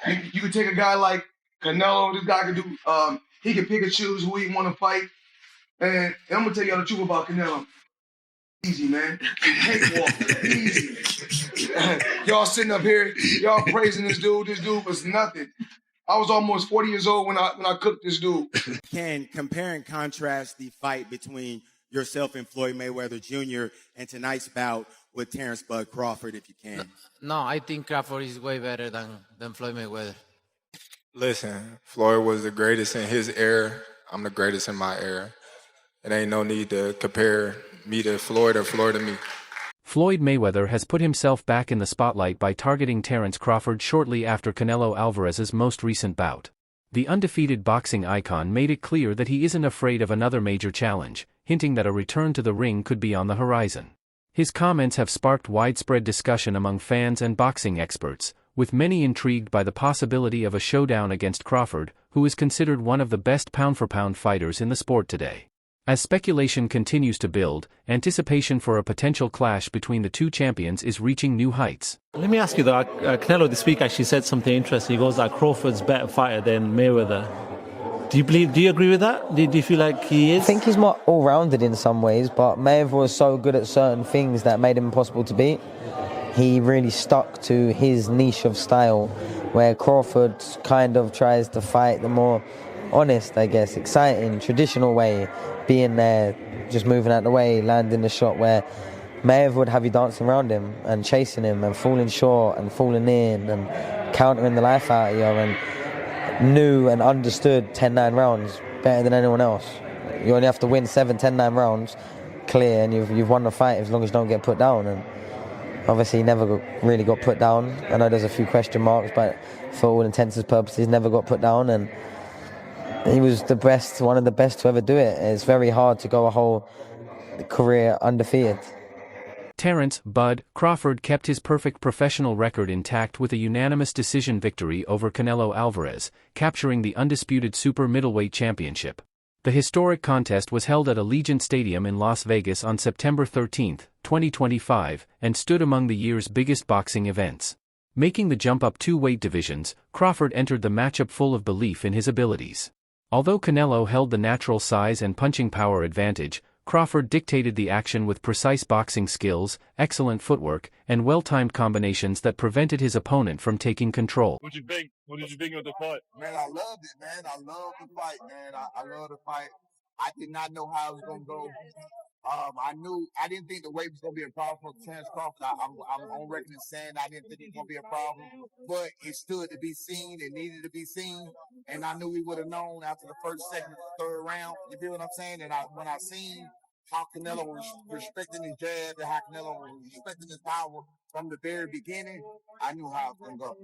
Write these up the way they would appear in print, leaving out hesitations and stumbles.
You could take a guy like Canelo. This guy could do. He can pick and choose who he want to fight. And I'm gonna tell y'all the truth about Canelo. Easy, man. Cakewalk. Easy. Y'all sitting up here, y'all praising this dude. This dude was nothing. I was almost 40 years old when I cooked this dude. Can compare and contrast the fight between yourself and Floyd Mayweather Jr. and tonight's bout with Terence Bud Crawford, if you can? No, I think Crawford is way better than Floyd Mayweather. Listen, Floyd was the greatest in his era. I'm the greatest in my era. It ain't no need to compare me to Floyd or Floyd to me. Floyd Mayweather has put himself back in the spotlight by targeting Terence Crawford shortly after Canelo Alvarez's most recent bout. The undefeated boxing icon made it clear that he isn't afraid of another major challenge, hinting that a return to the ring could be on the horizon. His comments have sparked widespread discussion among fans and boxing experts, with many intrigued by the possibility of a showdown against Crawford, who is considered one of the best pound-for-pound fighters in the sport today. As speculation continues to build, anticipation for a potential clash between the two champions is reaching new heights. Let me ask you though, Canelo this week actually said something interesting. He goes that Crawford's a better fighter than Mayweather. Do you agree with that? Do you feel like he is? I think he's more all-rounded in some ways, but Mayweather was so good at certain things that made him impossible to beat. He really stuck to his niche of style, where Crawford kind of tries to fight the more honest, I guess, exciting, traditional way, being there, just moving out the way, landing the shot, where Mayweather would have you dancing around him and chasing him and falling short and falling in and countering the life out of you, and knew and understood 10-9 rounds better than anyone else. You only have to win 7-10-9 rounds clear and you've won the fight as long as you don't get put down. And obviously he never really got put down. I know there's a few question marks, but for all intents and purposes never got put down, and he was the best, one of the best to ever do it. It's very hard to go a whole career undefeated. Terence "Bud" Crawford kept his perfect professional record intact with a unanimous decision victory over Canelo Alvarez, capturing the undisputed super middleweight championship. The historic contest was held at Allegiant Stadium in Las Vegas on September 13, 2025, and stood among the year's biggest boxing events. Making the jump up 2 weight divisions, Crawford entered the matchup full of belief in his abilities. Although Canelo held the natural size and punching power advantage, Crawford dictated the action with precise boxing skills, excellent footwork, and well-timed combinations that prevented his opponent from taking control. What did you think? What did you think of the fight? Man, I loved it, man. I love the fight, man. I love the fight. I did not know how it was going to go. I didn't think the weight was going to be a problem for Terence Crawford. I'm on record as saying I didn't think it was going to be a problem, but it stood to be seen. It needed to be seen, and I knew we would have known after the first, second, third round. You feel what I'm saying? And when I seen how Canelo was respecting his jab and how Canelo was respecting his power from the very beginning, I knew how it was going to go.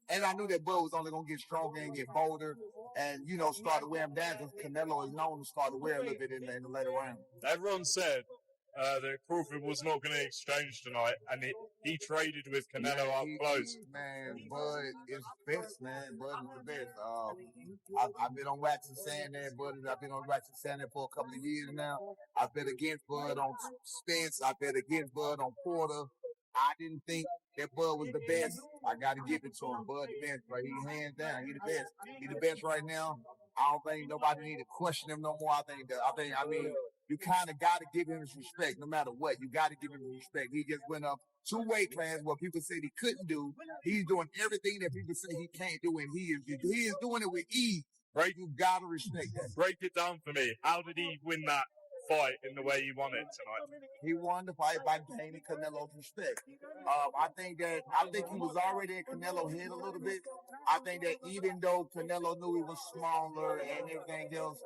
And I knew that Bud was only going to get stronger and get bolder and, start to wear him down, because Canelo is known to start to wear a little bit in the later round. Everyone said that Crawford was not going to exchange tonight, and he traded with Canelo up close. Man, Bud is the best, man. Bud is the best. I've been on wax and saying that, Bud. I've been on wax and saying that for a couple of years now. I bet against Bud on Spence. I bet against Bud on Porter. I didn't think that Bud was the best. I got to give it to him. Bud the best, but he's hands down. He the best. He the best right now. I don't think nobody need to question him no more. I mean, you kind of got to give him his respect no matter what. You got to give him his respect. He just went up 2 weight classes what people said he couldn't do. He's doing everything that people say he can't do, and he is doing it with ease. Right? You got to respect that. Break it down for me. How did he win that fight in the way he won it tonight? He won the fight by gaining Canelo's respect. I think he was already in Canelo's head a little bit. I think that even though Canelo knew he was smaller and everything else,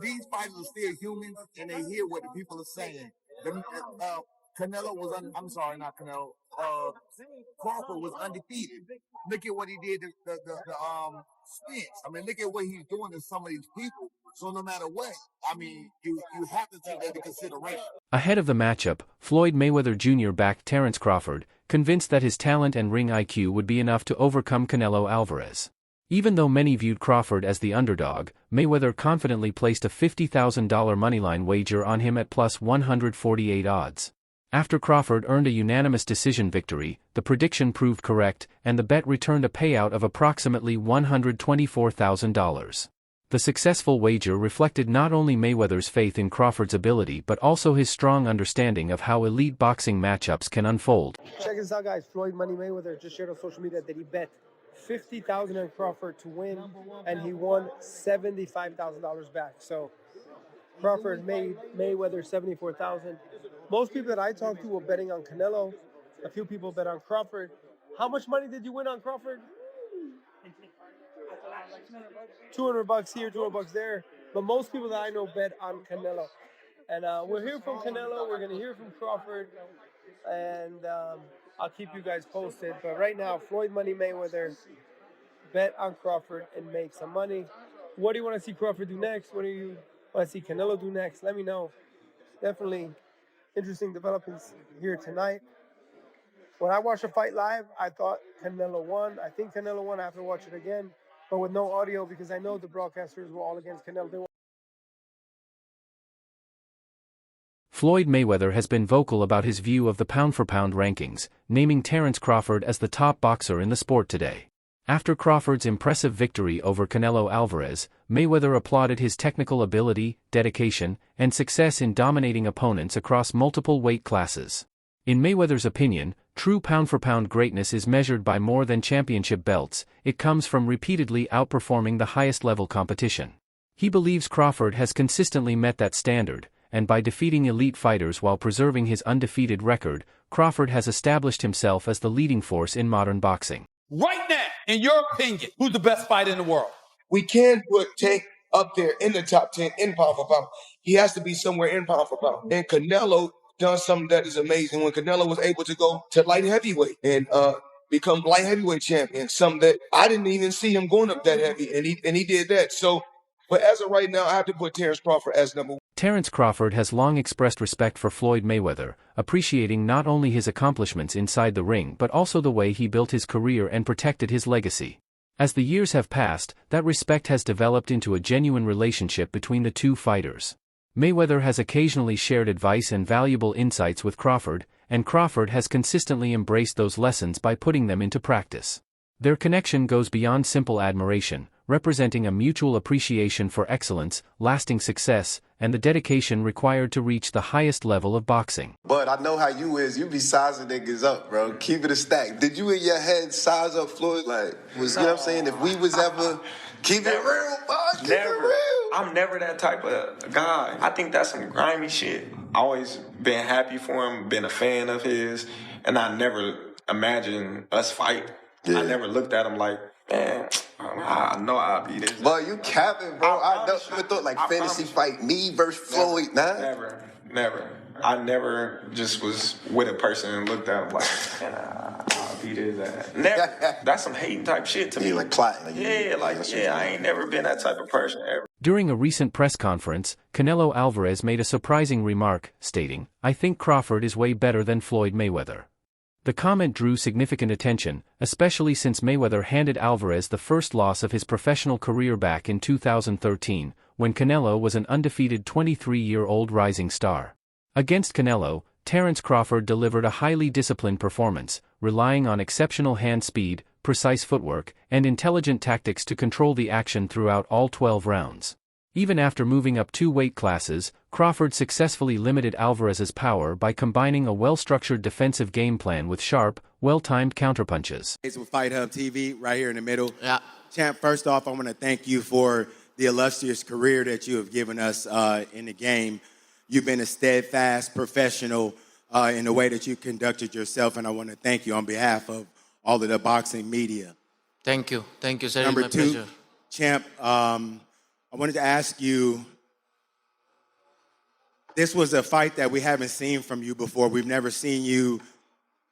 these fighters are still humans and they hear what the people are saying. Canelo was not Canelo. Crawford was undefeated. Look at what he did to the Spence. I mean, look at what he's doing to some of these people. So no matter what, I mean, you have to take that into consideration. Ahead of the matchup, Floyd Mayweather Jr. backed Terence Crawford, convinced that his talent and ring IQ would be enough to overcome Canelo Alvarez. Even though many viewed Crawford as the underdog, Mayweather confidently placed a $50,000 moneyline wager on him at plus 148 odds. After Crawford earned a unanimous decision victory, the prediction proved correct, and the bet returned a payout of approximately $124,000. The successful wager reflected not only Mayweather's faith in Crawford's ability but also his strong understanding of how elite boxing matchups can unfold. Check this out, guys. Floyd Money Mayweather just shared on social media that he bet $50,000 on Crawford to win, and he won $75,000 back. So Crawford made Mayweather $74,000. Most people that I talked to were betting on Canelo. A few people bet on Crawford. How much money did you win on Crawford? $200 here, $200 there. But most people that I know bet on Canelo. And we'll hear from Canelo. We're going to hear from Crawford. And I'll keep you guys posted. But right now, Floyd Money Mayweather, bet on Crawford and make some money. What do you want to see Crawford do next? What do you want to see Canelo do next? Let me know. Definitely interesting developments here tonight. When I watched the fight live, I thought Canelo won. I think Canelo won. I have to watch it again, but with no audio because I know the broadcasters were all against Canelo. Floyd Mayweather has been vocal about his view of the pound-for-pound rankings, naming Terence Crawford as the top boxer in the sport today. After Crawford's impressive victory over Canelo Alvarez, Mayweather applauded his technical ability, dedication, and success in dominating opponents across multiple weight classes. In Mayweather's opinion, true pound-for-pound greatness is measured by more than championship belts, it comes from repeatedly outperforming the highest-level competition. He believes Crawford has consistently met that standard, and by defeating elite fighters while preserving his undefeated record, Crawford has established himself as the leading force in modern boxing. Right now, in your opinion, who's the best fighter in the world? We can put Tank up there in the top 10 in pound for pound. He has to be somewhere in pound for pound. And Canelo done something that is amazing when Canelo was able to go to light heavyweight and become light heavyweight champion, something that I didn't even see him going up that heavy, and he did that. So, but as of right now, I have to put Terence Crawford as number one. Terence Crawford has long expressed respect for Floyd Mayweather, appreciating not only his accomplishments inside the ring but also the way he built his career and protected his legacy. As the years have passed, that respect has developed into a genuine relationship between the two fighters. Mayweather has occasionally shared advice and valuable insights with Crawford, and Crawford has consistently embraced those lessons by putting them into practice. Their connection goes beyond simple admiration, representing a mutual appreciation for excellence, lasting success, and the dedication required to reach the highest level of boxing. But I know how you is. You be sizing niggas up, bro. Keep it a stack. Did you in your head size up Floyd? Like, you know what I'm saying? If we was ever keep it real, boy, keep it real. I'm never that type of guy. I think that's some grimy shit. Always been happy for him, been a fan of his, and I never imagined us fight. Yeah. I never looked at him like, man, I know I'll be this. But you capping, bro. I never thought like fantasy fight me versus Floyd. Never. I never just was with a person and looked at him like, man, I'll be this. Never. That's some hating type shit to me. Like plotting. I ain't never been that type of person ever. During a recent press conference, Canelo Alvarez made a surprising remark, stating, "I think Crawford is way better than Floyd Mayweather." The comment drew significant attention, especially since Mayweather handed Alvarez the first loss of his professional career back in 2013, when Canelo was an undefeated 23-year-old rising star. Against Canelo, Terence Crawford delivered a highly disciplined performance, relying on exceptional hand speed, precise footwork, and intelligent tactics to control the action throughout all 12 rounds. Even after moving up 2 weight classes, Crawford successfully limited Alvarez's power by combining a well-structured defensive game plan with sharp, well-timed counterpunches. It's with Fight Hub TV right here in the middle. Yeah. Champ, first off, I want to thank you for the illustrious career that you have given us in the game. You've been a steadfast professional in the way that you conducted yourself, and I want to thank you on behalf of all of the boxing media. Thank you, sir. Number my 2, pleasure. Champ, I wanted to ask you, this was a fight that we haven't seen from you before. We've never seen you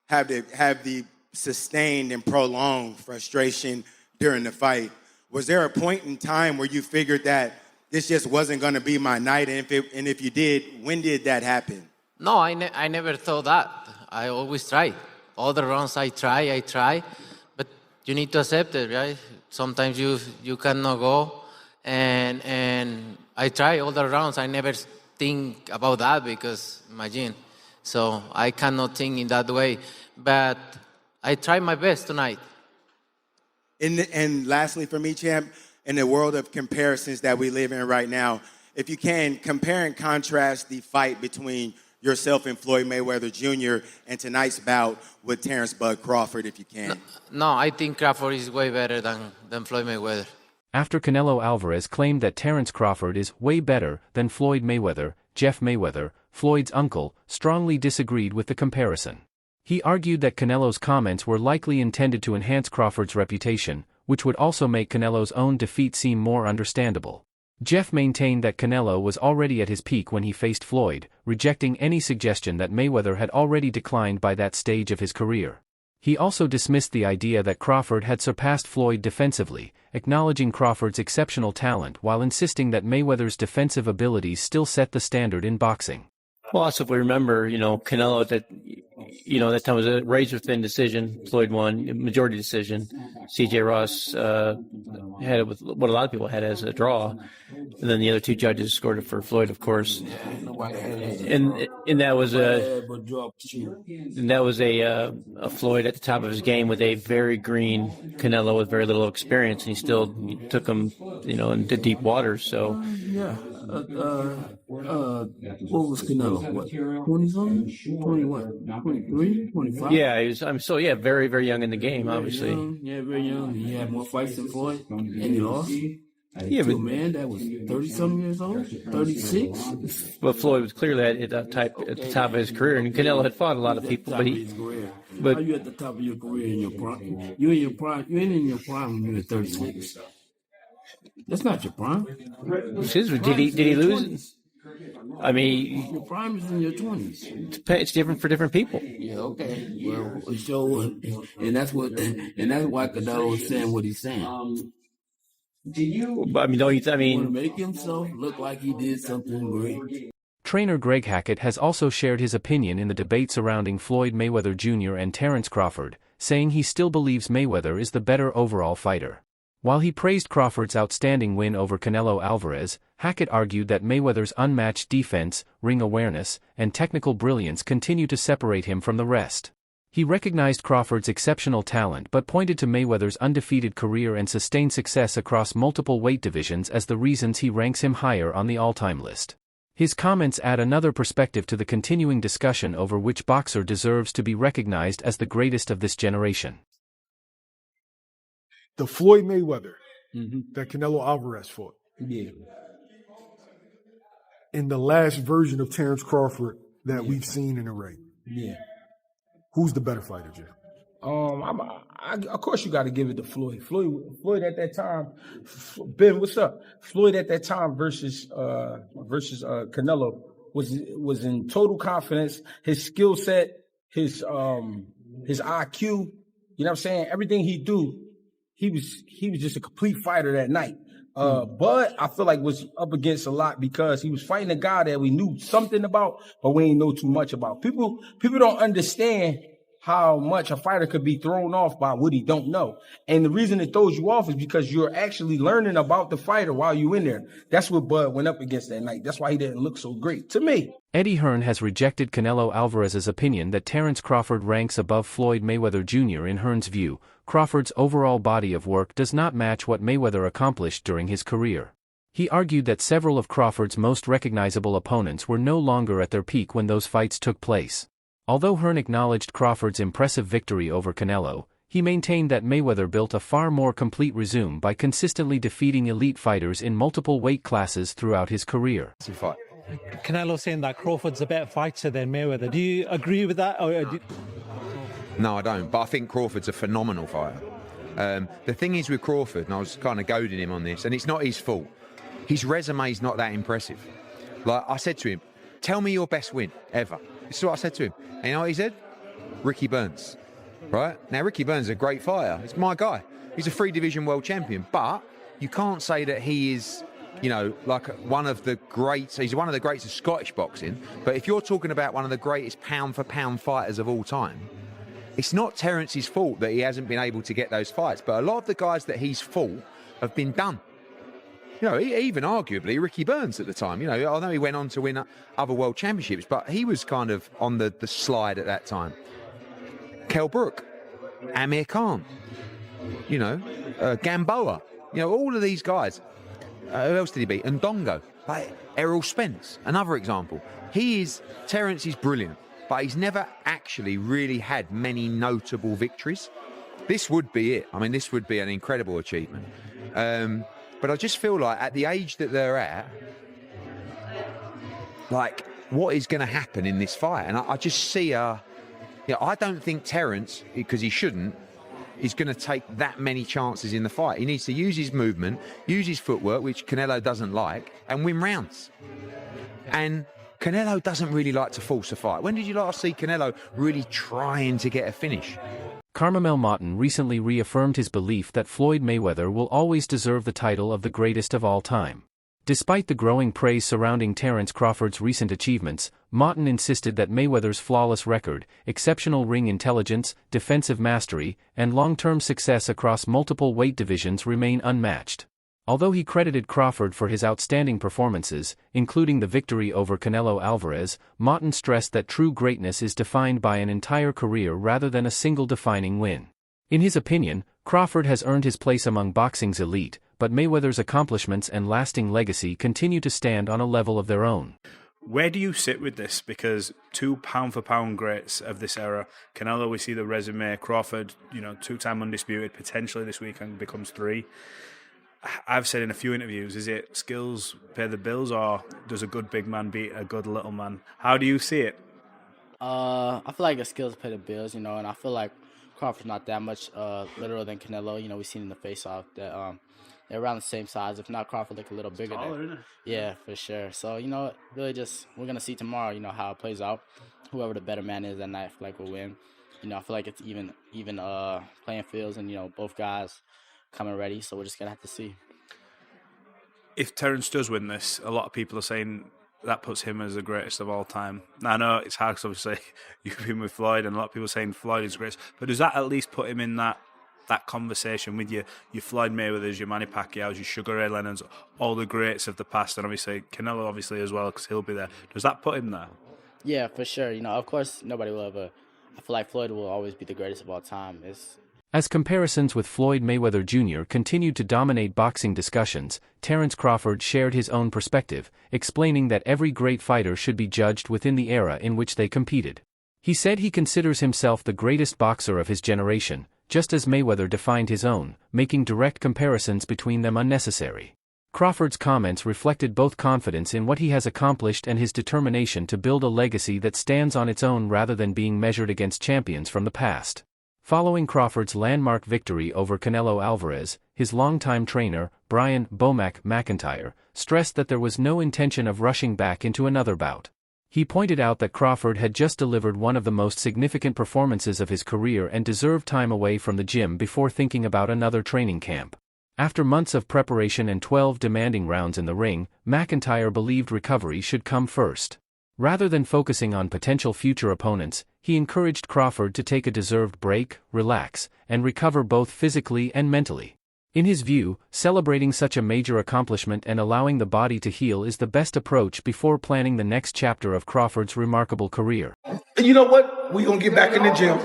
have the sustained and prolonged frustration during the fight. Was there a point in time where you figured that this just wasn't going to be my night? And if you did, when did that happen? No, I never thought that. I always try. All the rounds I try, but you need to accept it, right? Sometimes you cannot go, and I try all the rounds. I never think about that because imagine So I cannot think in that way. But I try my best tonight. And lastly, for me, champ, in the world of comparisons that we live in right now, if you can, compare and contrast the fight between yourself and Floyd Mayweather Jr. and tonight's bout with Terence "Bud" Crawford, if you can. No, I think Crawford is way better than Floyd Mayweather. After Canelo Alvarez claimed that Terence Crawford is way better than Floyd Mayweather, Jeff Mayweather, Floyd's uncle, strongly disagreed with the comparison. He argued that Canelo's comments were likely intended to enhance Crawford's reputation, which would also make Canelo's own defeat seem more understandable. Jeff maintained that Canelo was already at his peak when he faced Floyd, rejecting any suggestion that Mayweather had already declined by that stage of his career. He also dismissed the idea that Crawford had surpassed Floyd defensively, acknowledging Crawford's exceptional talent while insisting that Mayweather's defensive abilities still set the standard in boxing. Well, also, if we remember, Canelo, that time was a razor-thin decision. Floyd won, majority decision. C.J. Ross had it with what a lot of people had as a draw. And then the other two judges scored it for Floyd, of course. And that was a Floyd at the top of his game with a very green Canelo with very little experience, and he still took him, into deep waters. So what was Canelo? What, 20-something? 21? 23? 25? Yeah, very, very young in the game, obviously. Yeah, very young. He had more fights than Floyd, and he lost. Yeah, but man that was 30-something years old, 36. But Floyd was clearly at the top of his career, and Canelo had fought a lot of people. But how you at the top of your career in your prime? You in your prime? You ain't in your prime when you're 36. That's not your prime. Did he lose? I mean, your prime is in your 20s. It's different for different people. Yeah, okay. Well, so, and that's why Canelo is saying what he's saying. I mean, want to make himself look like he did something great. Trainer Greg Hackett has also shared his opinion in the debate surrounding Floyd Mayweather Jr. and Terence Crawford, saying he still believes Mayweather is the better overall fighter. While he praised Crawford's outstanding win over Canelo Alvarez, Hackett argued that Mayweather's unmatched defense, ring awareness, and technical brilliance continue to separate him from the rest. He recognized Crawford's exceptional talent but pointed to Mayweather's undefeated career and sustained success across multiple weight divisions as the reasons he ranks him higher on the all-time list. His comments add another perspective to the continuing discussion over which boxer deserves to be recognized as the greatest of this generation. The Floyd Mayweather that Canelo Alvarez fought. Yeah. In the last version of Terence Crawford that we've seen in the ring. Yeah. Who's the better fighter, Jay? Of course, you got to give it to Floyd. Floyd at that time, Ben, what's up? Floyd at that time versus Canelo was in total confidence. His skill set, his IQ, you know what I'm saying? Everything he do, he was just a complete fighter that night. But I feel like was up against a lot because he was fighting a guy that we knew something about, but we ain't know too much about. People don't understand how much a fighter could be thrown off by what he don't know. And the reason it throws you off is because you're actually learning about the fighter while you're in there. That's what Bud went up against that night. That's why he didn't look so great to me. Eddie Hearn has rejected Canelo Alvarez's opinion that Terence Crawford ranks above Floyd Mayweather Jr. In Hearn's view, Crawford's overall body of work does not match what Mayweather accomplished during his career. He argued that several of Crawford's most recognizable opponents were no longer at their peak when those fights took place. Although Hearn acknowledged Crawford's impressive victory over Canelo, he maintained that Mayweather built a far more complete resume by consistently defeating elite fighters in multiple weight classes throughout his career. Canelo saying that Crawford's a better fighter than Mayweather. Do you agree with that? No, I don't. But I think Crawford's a phenomenal fighter. The thing is with Crawford, and I was kind of goading him on this, and it's not his fault. His resume's not that impressive. Like I said to him, tell me your best win ever. This is what I said to him. And you know what he said? Ricky Burns. Right? Now, Ricky Burns is a great fighter. He's my guy. He's a 3-division world champion. But you can't say that he is, like one of the greats. He's one of the greats of Scottish boxing. But if you're talking about one of the greatest pound-for-pound fighters of all time, it's not Terence's fault that he hasn't been able to get those fights. But a lot of the guys that he's fought have been done. You know, even arguably Ricky Burns at the time. You know, I know he went on to win other world championships, but he was kind of on the slide at that time. Kell Brook, Amir Khan, you know, Gamboa, you know, all of these guys. Who else did he beat? Ndongo, like Errol Spence, another example. Terence is brilliant, but he's never actually really had many notable victories. This would be it. I mean, this would be an incredible achievement. But I just feel like at the age that they're at, like, what is going to happen in this fight? And I just see I don't think Terence, because he shouldn't, is going to take that many chances in the fight. He needs to use his movement, use his footwork, which Canelo doesn't like, and win rounds. And Canelo doesn't really like to force a fight. When did you last see Canelo really trying to get a finish? Carmel Martin recently reaffirmed his belief that Floyd Mayweather will always deserve the title of the greatest of all time. Despite the growing praise surrounding Terence Crawford's recent achievements, Martin insisted that Mayweather's flawless record, exceptional ring intelligence, defensive mastery, and long-term success across multiple weight divisions remain unmatched. Although he credited Crawford for his outstanding performances, including the victory over Canelo Alvarez, Martin stressed that true greatness is defined by an entire career rather than a single defining win. In his opinion, Crawford has earned his place among boxing's elite, but Mayweather's accomplishments and lasting legacy continue to stand on a level of their own. Where do you sit with this? Because two pound-for-pound greats of this era, Canelo, we see the resume, Crawford, you know, two-time undisputed, potentially this weekend becomes 3. I've said in a few interviews, is it skills pay the bills, or does a good big man beat a good little man? How do you see it? I feel like the skills pay the bills, you know, and I feel like Crawford's not that much littler than Canelo. You know, we've seen in the face-off that they're around the same size. If not, Crawford look a little bigger. Taller, isn't it? Yeah, for sure. So, you know, really just we're going to see tomorrow, you know, how it plays out. Whoever the better man is that night, I feel like will win. You know, I feel like it's even playing fields, and, you know, both guys coming ready, so we're just going to have to see. If Terence does win this, a lot of people are saying that puts him as the greatest of all time. Now, I know it's hard because obviously you've been with Floyd, and a lot of people are saying Floyd is the greatest, but does that at least put him in that conversation with your Floyd Mayweathers, your Manny Pacquiao's, your Sugar Ray Leonard's, all the greats of the past, and obviously Canelo obviously as well, because he'll be there. Does that put him there? Yeah, for sure. You know, of course, nobody will ever. I feel like Floyd will always be the greatest of all time. As comparisons with Floyd Mayweather Jr. continued to dominate boxing discussions, Terence Crawford shared his own perspective, explaining that every great fighter should be judged within the era in which they competed. He said he considers himself the greatest boxer of his generation, just as Mayweather defined his own, making direct comparisons between them unnecessary. Crawford's comments reflected both confidence in what he has accomplished and his determination to build a legacy that stands on its own rather than being measured against champions from the past. Following Crawford's landmark victory over Canelo Alvarez, his longtime trainer, Brian "Bomac" McIntyre, stressed that there was no intention of rushing back into another bout. He pointed out that Crawford had just delivered one of the most significant performances of his career and deserved time away from the gym before thinking about another training camp. After months of preparation and 12 demanding rounds in the ring, McIntyre believed recovery should come first. Rather than focusing on potential future opponents, he encouraged Crawford to take a deserved break, relax, and recover both physically and mentally. In his view, celebrating such a major accomplishment and allowing the body to heal is the best approach before planning the next chapter of Crawford's remarkable career. And you know what? We're going to get back in the gym.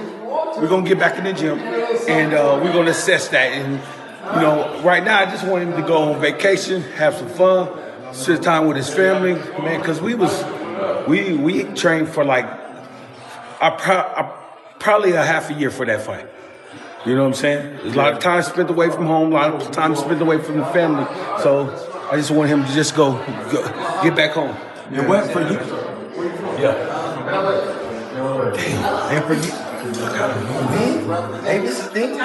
We're going to get back in the gym, and we're going to assess that. And, you know, right now I just want him to go on vacation, have some fun, spend time with his family, man, because we trained for like probably a half a year for that fight. You know what I'm saying? There's a lot of time spent away from home, a lot of time spent away from the family. So I just want him to just go get back home. And what for you? Yeah. Damn. And for you? Hey, this is thing.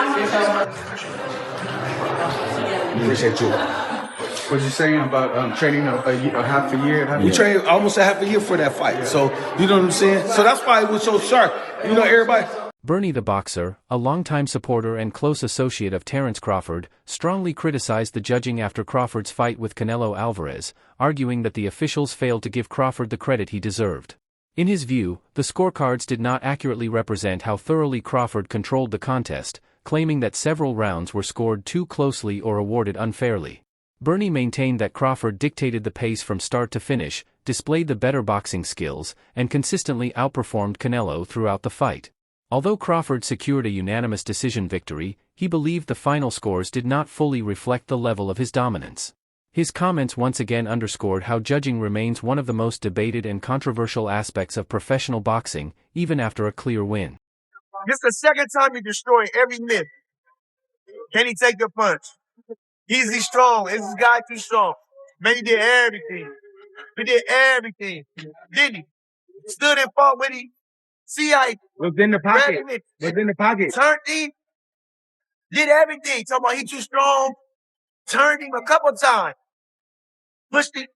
Appreciate you. What you saying about training a half a year? We trained almost a half a year for that fight. So, you know what I'm saying? So that's why it was so sharp. You know, everybody. Bernie the Boxer, a longtime supporter and close associate of Terence Crawford, strongly criticized the judging after Crawford's fight with Canelo Alvarez, arguing that the officials failed to give Crawford the credit he deserved. In his view, the scorecards did not accurately represent how thoroughly Crawford controlled the contest, claiming that several rounds were scored too closely or awarded unfairly. Bernie maintained that Crawford dictated the pace from start to finish, displayed the better boxing skills, and consistently outperformed Canelo throughout the fight. Although Crawford secured a unanimous decision victory, he believed the final scores did not fully reflect the level of his dominance. His comments once again underscored how judging remains one of the most debated and controversial aspects of professional boxing, even after a clear win. This is the second time you destroy every myth. Can he take the punch? Is he strong? Is this guy too strong? Man, he did everything. He did everything. Didn't he? Stood and fought with him. See how he was in the pocket. Was in the pocket. Turned him. Did everything. Talking about he too strong. Turned him a couple times. Pushed him.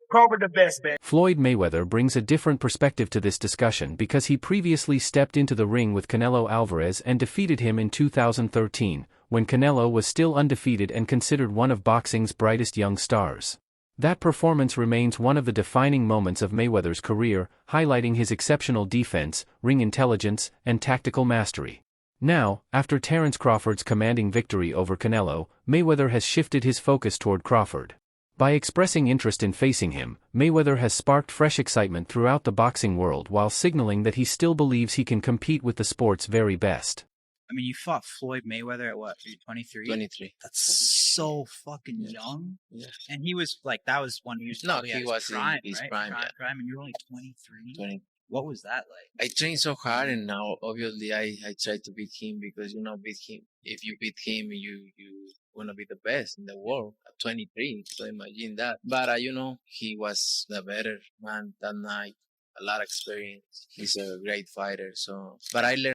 Crawford the best, man. Floyd Mayweather brings a different perspective to this discussion because he previously stepped into the ring with Canelo Alvarez and defeated him in 2013, when Canelo was still undefeated and considered one of boxing's brightest young stars. That performance remains one of the defining moments of Mayweather's career, highlighting his exceptional defense, ring intelligence, and tactical mastery. Now, after Terence Crawford's commanding victory over Canelo, Mayweather has shifted his focus toward Crawford. By expressing interest in facing him, Mayweather has sparked fresh excitement throughout the boxing world while signaling that he still believes he can compete with the sport's very best. I mean, you fought Floyd Mayweather at what, 23? 23. That's so fucking young. Yeah. And he was like, that was when he was No, probably he at was prime, in his right? prime, yeah. Prime, and you're only 23? 20. What was that like? I trained so hard, and now obviously I tried to beat him because beat him. If you beat him, you wanna be the best in the world at 23. So imagine that. But he was the better man that night. A lot of experience. He's a great fighter. So, but I learned.